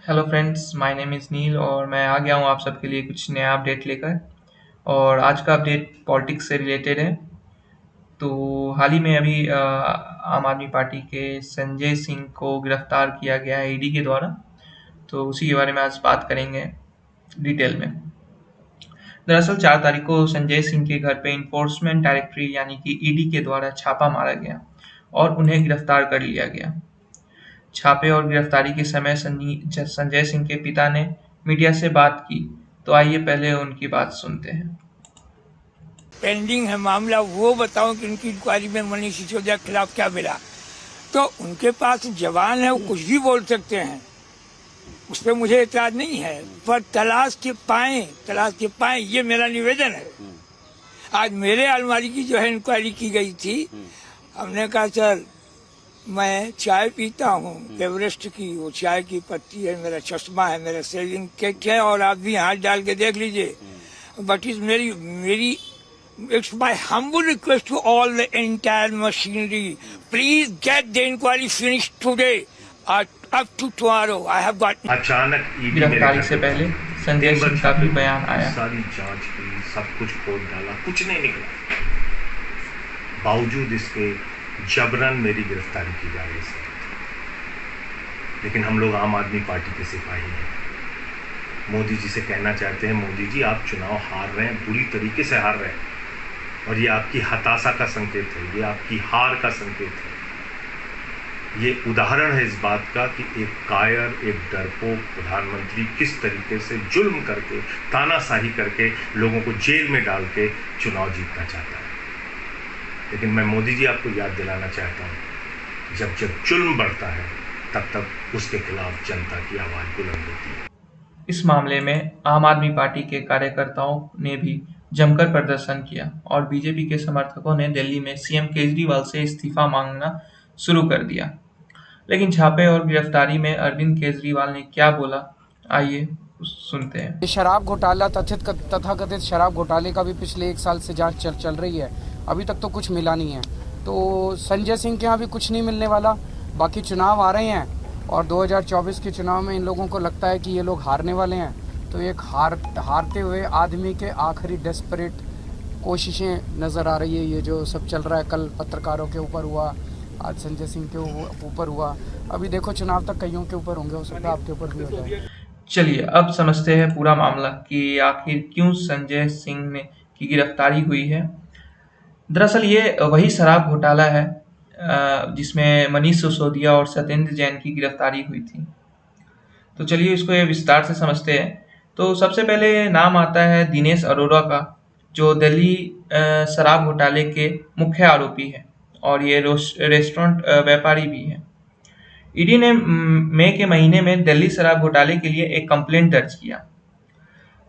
Hello friends, my name is Neel और मैं आ गया हूँ आप सबके लिए कुछ नया अपडेट लेकर। और आज का अपडेट पॉलिटिक्स से रिलेटेड है। तो हाल ही में अभी आम आदमी पार्टी के संजय सिंह को गिरफ्तार किया गया है ईडी के द्वारा। तो उसी के बारे में आज बात करेंगे डिटेल में। दरअसल 4 तारीख को संजय सिंह के घर पे इन्फोर्समेंट डायरेक्टरेट यानी कि ईडी के द्वारा छापा मारा गया और उन्हें गिरफ्तार कर लिया गया। छापे और गिरफ्तारी के समय संजय सिंह के पिता ने मीडिया से बात की, तो आइए पहले उनकी बात सुनते हैं। पेंडिंग है मामला, वो बताओ कि उनकी इंक्वायरी में मनीष सिसोदिया के खिलाफ क्या मिला। तो उनके पास जवान है, वो कुछ भी बोल सकते हैं, उस पर मुझे एतराज नहीं है, पर तलाश के पाए ये मेरा निवेदन है। आज मेरे अलमारी की जो है इंक्वायरी की गई थी, हमने कहा सर मैं चाय पीता हूँ एवरेस्ट की, वो चाय की पत्ती है, मेरा चश्मा है, मेरा सेविंग किट है, और आप भी हाथ डाल के देख लीजिए। बट इज मेरी it's my humble request to all the entire machinery, please get the inquiry finished today up to tomorrow. I have got अचानक गिरफ्तारी से पहले संजय सिंह का भी बयान आया। सारी जांच की, सब कुछ खोद डाला, कुछ नहीं निकला। बावजूद इसके जबरन मेरी गिरफ्तारी की जा रही है। लेकिन हम लोग आम आदमी पार्टी के सिपाही हैं। मोदी जी से कहना चाहते हैं, मोदी जी आप चुनाव हार रहे हैं, बुरी तरीके से हार रहे हैं, और ये आपकी हताशा का संकेत है, ये आपकी हार का संकेत है। ये उदाहरण है इस बात का कि एक कायर, एक डरपोक प्रधानमंत्री किस तरीके से जुल्म करके, तानाशाही करके, लोगों को जेल में डाल के चुनाव जीतना चाहता है। लेकिन मैं मोदी जी आपको याद दिलाना चाहता हूँ, जब जब जुल्म बढ़ता है तब तब उसके खिलाफ जनता की आवाज़ बुलंद होती है। इस मामले में आम आदमी पार्टी के कार्यकर्ताओं ने भी जमकर प्रदर्शन किया और बीजेपी के समर्थकों ने दिल्ली में सीएम केजरीवाल से इस्तीफा मांगना शुरू कर दिया। लेकिन छापे और गिरफ्तारी में अरविंद केजरीवाल ने क्या बोला, आइए सुनते हैं। शराब घोटाला तथाकथित शराब घोटाले का भी पिछले 1 साल से जांच चल रही है, अभी तक तो कुछ मिला नहीं है। तो संजय सिंह के यहाँ भी कुछ नहीं मिलने वाला। बाकी चुनाव आ रहे हैं और 2024 के चुनाव में इन लोगों को लगता है कि ये लोग हारने वाले हैं, तो एक हारते हुए आदमी के आखिरी डेस्परेट कोशिशें नज़र आ रही है। ये जो सब चल रहा है, कल पत्रकारों के ऊपर हुआ, आज संजय सिंह के ऊपर हुआ, अभी देखो चुनाव तक कईयों के ऊपर होंगे, हो सकता है आपके ऊपर भी हो जाए। चलिए अब समझते हैं पूरा मामला कि आखिर क्यों संजय सिंह ने की गिरफ्तारी हुई है। दरअसल ये वही शराब घोटाला है जिसमें मनीष सिसोदिया और सत्येंद्र जैन की गिरफ्तारी हुई थी। तो चलिए इसको ये विस्तार से समझते हैं। तो सबसे पहले नाम आता है दिनेश अरोड़ा का, जो दिल्ली शराब घोटाले के मुख्य आरोपी है और ये रेस्टोरेंट व्यापारी भी है। ईडी ने मई के महीने में दिल्ली शराब घोटाले के लिए एक कंप्लेंट दर्ज किया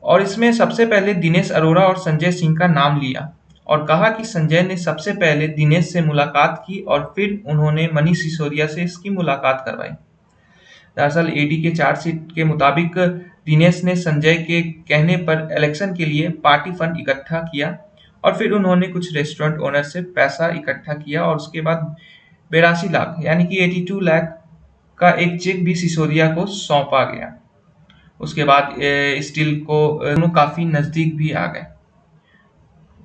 और इसमें सबसे पहले दिनेश अरोड़ा और संजय सिंह का नाम लिया और कहा कि संजय ने सबसे पहले दिनेश से मुलाकात की और फिर उन्होंने मनीष सिसोदिया से इसकी मुलाकात करवाई। दरअसल ईडी के चार्जशीट के मुताबिक दिनेश ने संजय के कहने पर इलेक्शन के लिए पार्टी फंड इकट्ठा किया और फिर उन्होंने कुछ रेस्टोरेंट ओनर से पैसा इकट्ठा किया और उसके बाद 82 लाख यानी कि 82 लाख का एक चेक भी सिसोदिया को सौंपा गया। उसके बाद स्टील को दोनों काफी नजदीक भी आ गए।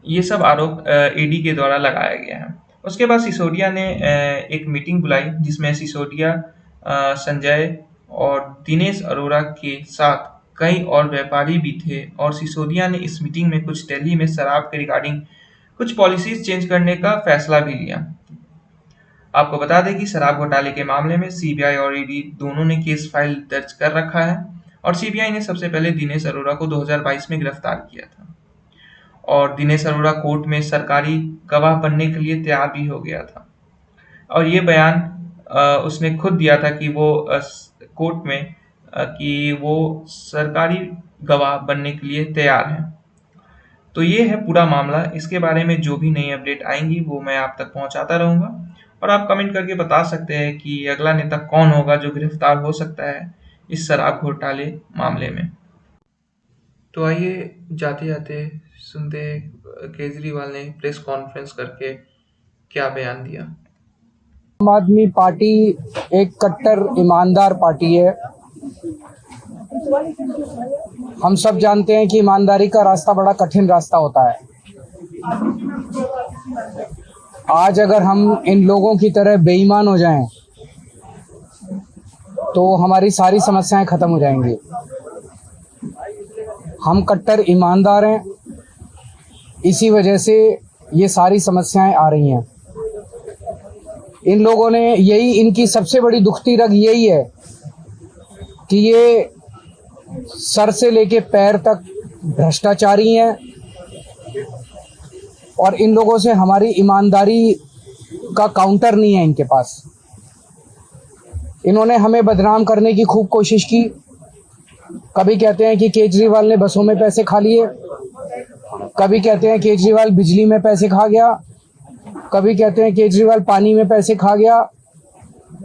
ये सब आरोप ईडी के द्वारा लगाया गया है। उसके बाद सिसोदिया ने एक मीटिंग बुलाई जिसमें सिसोदिया, संजय और दिनेश अरोड़ा के साथ कई और व्यापारी भी थे और सिसोदिया ने इस मीटिंग में कुछ दिल्ली में शराब के रिगार्डिंग कुछ पॉलिसीज चेंज करने का फैसला भी लिया। आपको बता दें कि शराब घोटाले के मामले में सीबीआई और ईडी दोनों ने केस फाइल दर्ज कर रखा है और सीबीआई ने सबसे पहले दिनेश अरोड़ा को 2022 में गिरफ्तार किया था और दिनेश अरोड़ा कोर्ट में सरकारी गवाह बनने के लिए तैयार भी हो गया था और ये बयान उसने खुद दिया था कि वो कोर्ट में कि वो सरकारी गवाह बनने के लिए तैयार है। तो ये है पूरा मामला। इसके बारे में जो भी नई अपडेट आएंगी वो मैं आप तक पहुंचाता रहूंगा और आप कमेंट करके बता सकते हैं कि अगला नेता कौन होगा जो गिरफ्तार हो सकता है इस शराब घोटाले मामले में। तो आइए जाते जाते सुनते केजरीवाल ने प्रेस कॉन्फ्रेंस करके क्या बयान दिया। आम आदमी पार्टी एक कट्टर ईमानदार पार्टी है। हम सब जानते हैं कि ईमानदारी का रास्ता बड़ा कठिन रास्ता होता है। आज अगर हम इन लोगों की तरह बेईमान हो जाएं तो हमारी सारी समस्याएं खत्म हो जाएंगी। हम कट्टर ईमानदार हैं, इसी वजह से ये सारी समस्याएं आ रही हैं। इन लोगों ने इनकी सबसे बड़ी दुखती रग यही है कि ये सर से लेके पैर तक भ्रष्टाचारी हैं और इन लोगों से हमारी ईमानदारी का काउंटर नहीं है इनके पास। इन्होंने हमें बदनाम करने की खूब कोशिश की। कभी कहते हैं कि केजरीवाल ने बसों में पैसे खा लिए, कभी कहते हैं केजरीवाल बिजली में पैसे खा गया, कभी कहते हैं केजरीवाल पानी में पैसे खा गया,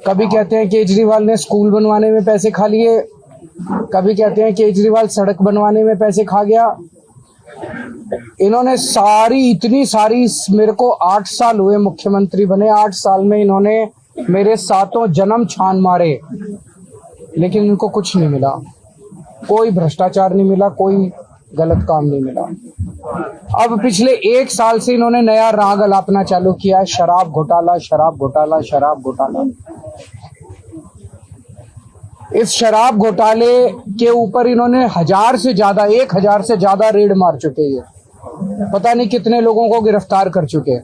कभी कहते हैं केजरीवाल ने स्कूल बनवाने में पैसे खा लिए, कभी कहते हैं केजरीवाल सड़क बनवाने में पैसे खा गया। इन्होंने इतनी सारी मेरे को 8 साल हुए मुख्यमंत्री बने, 8 साल में इन्होंने मेरे 7 जन्म छान मारे, लेकिन इनको कुछ नहीं मिला। कोई भ्रष्टाचार नहीं मिला, कोई गलत काम नहीं मिला। अब पिछले 1 साल से इन्होंने नया राग अलापना चालू किया है, शराब घोटाला, शराब घोटाला, शराब घोटाला। इस शराब घोटाले के ऊपर इन्होंने 1000 से ज्यादा रेड मार चुके हैं। पता नहीं कितने लोगों को गिरफ्तार कर चुके हैं।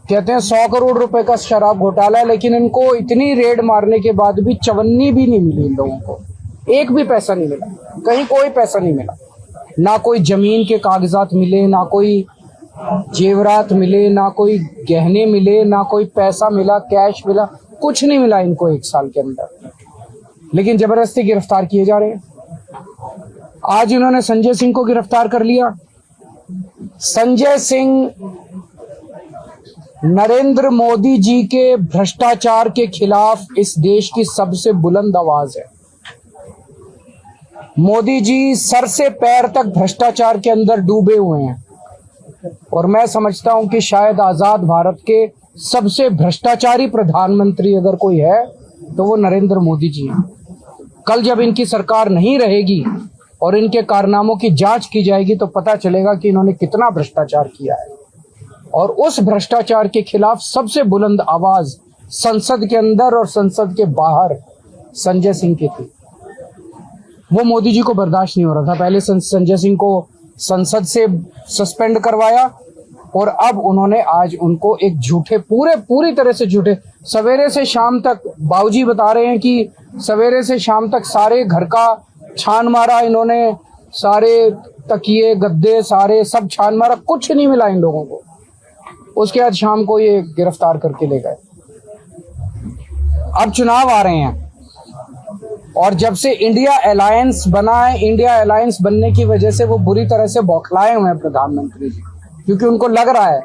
कहते हैं 100 करोड़ रुपए का शराब घोटाला है, लेकिन इनको इतनी रेड मारने के बाद भी चवन्नी भी नहीं मिली। इन लोगों को एक भी पैसा नहीं मिला, कहीं कोई पैसा नहीं मिला। ना कोई जमीन के कागजात मिले, ना कोई जेवरात मिले, ना कोई गहने मिले, ना कोई पैसा मिला, कैश मिला, कुछ नहीं मिला इनको 1 साल के अंदर। लेकिन जबरदस्ती गिरफ्तार किए जा रहे हैं। आज इन्होंने संजय सिंह को गिरफ्तार कर लिया। संजय सिंह नरेंद्र मोदी जी के भ्रष्टाचार के खिलाफ इस देश की सबसे बुलंद आवाज है। मोदी जी सर से पैर तक भ्रष्टाचार के अंदर डूबे हुए हैं और मैं समझता हूं कि शायद आजाद भारत के सबसे भ्रष्टाचारी प्रधानमंत्री अगर कोई है तो वो नरेंद्र मोदी जी हैं। कल जब इनकी सरकार नहीं रहेगी और इनके कारनामों की जांच की जाएगी तो पता चलेगा कि इन्होंने कितना भ्रष्टाचार किया है। और उस भ्रष्टाचार के खिलाफ सबसे बुलंद आवाज संसद के अंदर और संसद के बाहर संजय सिंह की थी। वो मोदी जी को बर्दाश्त नहीं हो रहा था। पहले संजय सिंह को संसद से सस्पेंड करवाया और अब उन्होंने आज उनको एक पूरी तरह से झूठे, सवेरे से शाम तक, बाबूजी बता रहे हैं कि सवेरे से शाम तक सारे घर का छान मारा इन्होंने, सारे तकिए गद्दे सारे सब छान मारा, कुछ नहीं मिला इन लोगों को। उसके बाद शाम को ये गिरफ्तार करके ले गए। अब चुनाव आ रहे हैं और जब से इंडिया अलायंस बना है, इंडिया अलायंस बनने की वजह से वो बुरी तरह से बौखलाए हुए हैं प्रधानमंत्री जी, क्योंकि उनको लग रहा है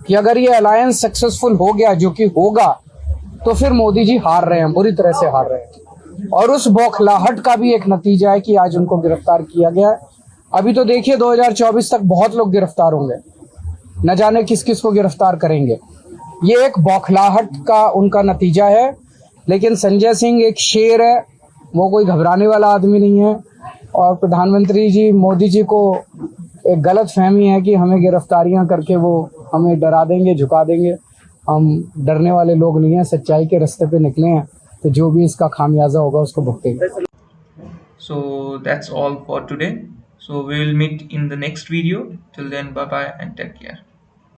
कि अगर ये अलायंस सक्सेसफुल हो गया, जो कि होगा, तो फिर मोदी जी हार रहे हैं, बुरी तरह से हार रहे हैं। और उस बौखलाहट का भी एक नतीजा है कि आज उनको गिरफ्तार किया गया है। अभी तो देखिए 2024 तक बहुत लोग गिरफ्तार होंगे, न जाने किस किस को गिरफ्तार करेंगे। ये एक बौखलाहट का उनका नतीजा है। लेकिन संजय सिंह एक शेर है, वो कोई घबराने वाला आदमी नहीं है। और प्रधानमंत्री जी मोदी जी को एक गलत फहमी है कि हमें गिरफ्तारियां करके वो हमें डरा देंगे, झुका देंगे। हम डरने वाले लोग नहीं हैं, सच्चाई के रास्ते पे निकले हैं, तो जो भी इसका खामियाजा होगा उसको भुगतेंगे। So that's all for today. So we will meet in the next video. Till then, bye bye and take care.